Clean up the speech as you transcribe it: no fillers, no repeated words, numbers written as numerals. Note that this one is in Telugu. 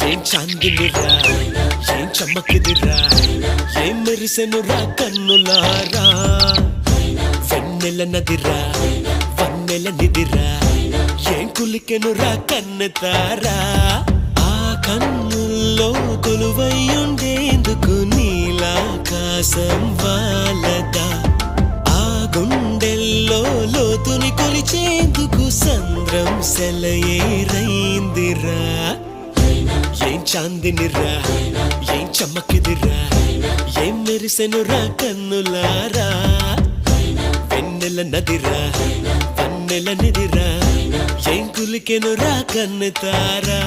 ఏం చాందినిరా ఏం చమ్మకిదిరా ఏం మెరిసెనురా కన్నులారా వెన్నెల నదిరా వన్నెల నిదిరా ఏం కులికెనురా కన్నెతారా ఆ కన్నుల్లో కొలువయ్యుండేందుకు నీలాకాశం వాలదా ఆ గుండెల్లో లోతుని కొలిచేందుకు సంద్రం సెలయేరైందిరా ఏం చాందినిరా ఏం చమ్మకిదిరా ఏం మెరిసెనురా కన్నులారా వెన్నెల నదిరా వన్నెల నిదిరా ఏం కులికెనురా కన్నెతారా